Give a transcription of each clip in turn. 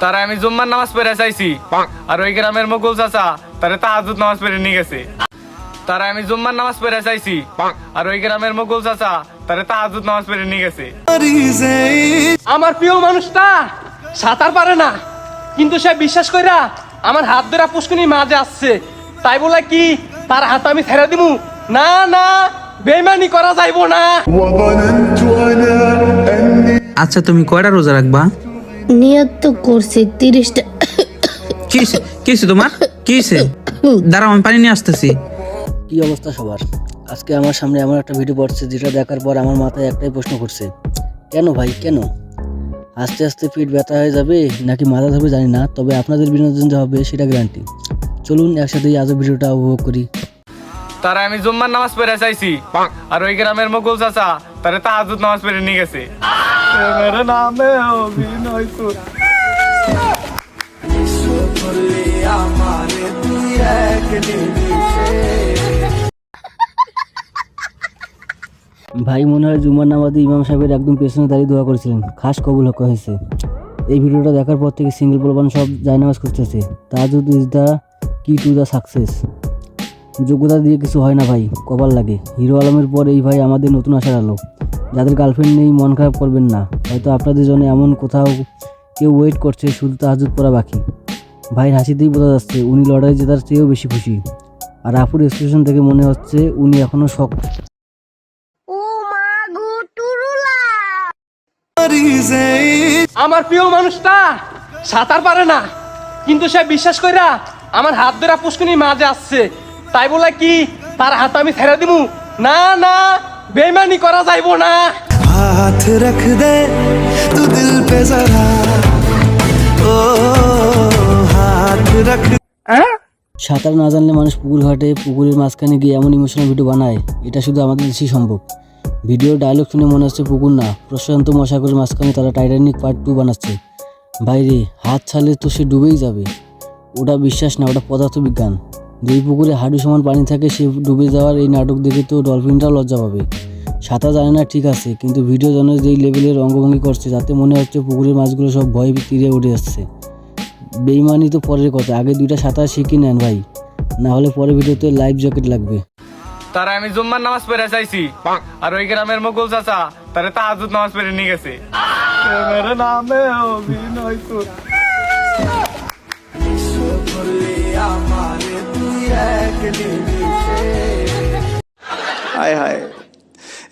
তারা আমি জুম্মার নামাজ পড়ে চাইছি আর ওই গ্রামের মুকুল চাচা তারে তাহাজ্জুদ নামাজ পড়ে নিয়ে গেছে। তারা আমি জুম্মার নামাজ পড়ে চাইছি আর ওই গ্রামের মুকুল চাচা তারে তাহাজ্জুদ নামাজ পড়ে নিয়ে গেছে। আমার প্রিয় মানুষটা সাঁতার পারে না, কিন্তু সে বিশ্বাস কইরা আমার হাত ধরা পুষ্কুনি মাঝে আসছে, তাই বলে কি তার হাত আমি ছেড়ে দিমু? না না, বেইমানি করা যাইবো না। আচ্ছা তুমি কয়টা রোজা রাখবা? নিয়ত তো করছি 30টা। কিসে তোমার কিসে? দাঁড়াও আমি পানি নিয়ে আসতেছি। কি অবস্থা সবার? আজকে আমার সামনে এমন একটা ভিডিও পড়ছে যেটা দেখার পর আমার মাথায় একটাই প্রশ্ন করছে, কেন ভাই কেন? আস্তে আস্তে পিঠ ব্যথা হয়ে যাবে নাকি মাথা ধরবে জানি না, তবে আপনাদের বিনোদন যে হবে সেটা গ্যারান্টি। চলুন একসাথেই আজও ভিডিওটা উপভোগ করি। তারা আমি জুম্মার নামাজ পড়ে চাইছি আর ওই গ্রামের মুকুল চাচা তারে তাহাজ্জুদ নামাজ পড়ে নিয়ে গেছে। মেরে নামে অভিনয় কর। ভাই মনে হয় জুমার নামাজে ইমাম সাহেবের একদম পেছনে দাঁড়িয়ে দোয়া করেছিলেন, খাস কবুল হয়েছে। এই ভিডিওটা দেখার পর থেকে সিঙ্গেল প্রবান সব জায়নামাজ করতেছে। তাহাজ্জুদ ইজ দ্য কি টু দ্য সাকসেস। যোগ্যতা দিয়ে কিছু হয় না ভাই, কপাল লাগে। হিরো আলমের পর এই ভাই আমাদের নতুন আশার আলো। যাদের গার্লফ্রেন্ড নেই মন খারাপ করবেন না, হয়তো আপনাদের জন্য এমন কোথাও কেউ ওয়েট করছে, শুধু তাহাজ্জুদ পড়া বাকি। ভাইয়ের হাসিতেই বোঝা যাচ্ছে উনি লড়াই জেতার চেয়েও বেশি খুশি, আর আপুর এক্সপ্রেশন থেকে মনে হচ্ছে উনি এখনো শক। আমার প্রিয় মানুষটা সাঁতার পারে না, কিন্তু সে বিশ্বাস কইরা আমার হাত ধরা পুষ্কুনি মাঝে আসছে, তাই বলে কি তার হাত আমি ছেড়ে দিমু? না না, বেইমানি করা যাইবো না। हाथ रख दे तू दिल पे जरा, ओ हाथ रख। সাঁতার না জানলে মানুষ পুকুর ঘাটে পুকুরের মাঝখানে গিয়ে এমন ইমোশনাল ভিডিও বানায়, এটা শুধু আমাদের দেশেই সম্ভব। ভিডিও ডায়লগ শুনে মনে হচ্ছে পুকুর না, প্রশান্ত মহাসাগরের মাঝখানে তারা টাইটানিক পার্ট 2 বানাচ্ছে। বাইরে হাত ছাড়লে তো সে ডুবেই যাবে। ওটা বিশ্বাস না, ওটা পদার্থবিজ্ঞান। যেই পুকুরে হাঁটু সমান পানি থাকে সে ডুবে যাওয়ার এই নাটক দেখে তো ডলফিনটাও লজ্জা পাবে। সাঁতার জানে না ঠিক আছে, কিন্তু ভিডিও জন্য যেই লেভেলের অঙ্গভঙ্গি করছে তাতে মনে হচ্ছে পুকুরের মাছগুলো সব ভয় তীরে উঠে যাচ্ছে। বেইমানি তো পরের কথা, আগে 2টা সাঁতার শিখে নেন ভাই, না হলে পরে ভিডিওতে লাইফ জ্যাকেট লাগবে। তারা আমি জুম্মার নামাজ পড়ে চাইছি আর ওই গ্রামের মুকুল চাচা তারে তাহাজ্জুদ নামাজ পড়ে নিয়ে গেছে। মেরে নামে অভিনয় কর। हाय हाय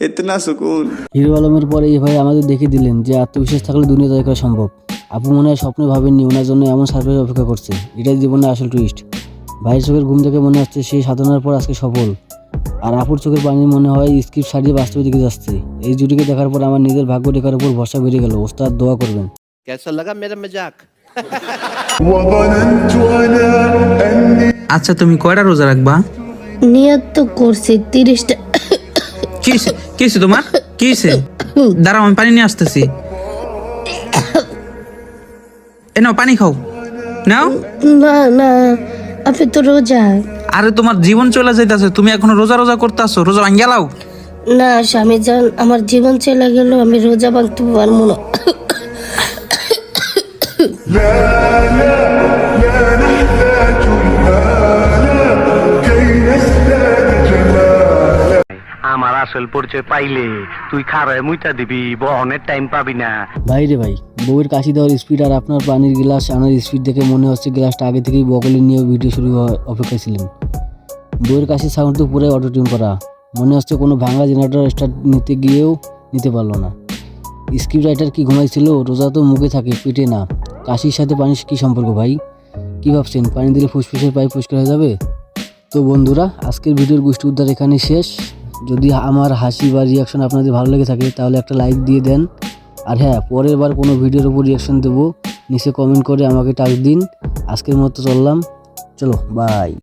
इतना सुकून। হিরো আলমের পরে এই ভাই আমাদের দেখিয়ে দিলেন যে আত্মবিশ্বাস থাকলে দুনিয়া জয় করা সম্ভব। আপু মনে হয় স্বপ্নে ভাবেননি ওনার জন্য এমন সারপ্রাইজ অপেক্ষা করছে, এটাই জীবনের আসল টুইস্ট। ভাইয়ের চোখের ঘুম থেকে মনে হচ্ছে সেই সাধনার পর আজকে সফল, আর আপুর চোখের পানি মনে হয় স্ক্রিপ্ট সারিয়ে বাস্তবের দিকে যাচ্ছে। এই জুটিকে দেখার পর আমার নিজের ভাগ্য রেখার উপর ভরসা বেড়ে গেল। ওস্তাদ দোয়া করবেন। कैसा लगा मेरा मजाक? আচ্ছা তুমি কয়টা রোজা রাখবা? নিয়ত তো করছি 30টা। কিসে তোমার কিসে? দাঁড়াও আমি পানি নিয়ে আসতেছি। এ নাও পানি খাও, নাও। না না, আপনি তো রোজা। আরে তোমার জীবন চলে যাইতাছে, তুমি এখনো রোজা রোজা করতেছো, রোজা ভাঙ্গা লাও। না স্বামী যান, আমার জীবন চলে গেল, আমি রোজা ভাঙতে পারবো না। আমার আসল পরিচয় পাইলে তুই খারায় মুইতা দিবি, বহনের টাইম পাবি না। ভাই রে ভাই, বউয়ের কাশি দেওয়ার স্পিড আর আপনার পানির গ্লাস আনার স্পিড দেখে মনে হচ্ছে গ্লাসটা আগে থেকেই বগলে নিয়ে ভিডিও শুরু হওয়ার অপেক্ষায় ছিলেন। বউয়ের কাশির সাউন্ড তো পুরো অটো টিউন করা, মনে হচ্ছে কোনো ভাঙা জেনারেটর স্টার্ট নিতে গিয়েও নিতে পারলো না। স্ক্রিপ্ট রাইটার কি ঘুমাইছিল? রোজা তো মুখে থাকে, পেটে না। কাশির সাথে পানির কী সম্পর্ক ভাই? কী ভাবছেন পানি দিলে ফুসফুসের পাইপ পরিষ্কার হয়ে যাবে? তো বন্ধুরা, আজকের ভিডিওর গোষ্ঠী উদ্ধার এখানে শেষ। যদি আমার হাসি বা রিয়াকশন আপনাদের ভালো লেগে থাকে তাহলে একটা লাইক দিয়ে দেন। আর হ্যাঁ, পরের বার কোনো ভিডিওর উপর রিয়াকশন দেবো, নিচে কমেন্ট করে আমাকে টাচ দিন। আজকের মতো চললাম, চলো বাই।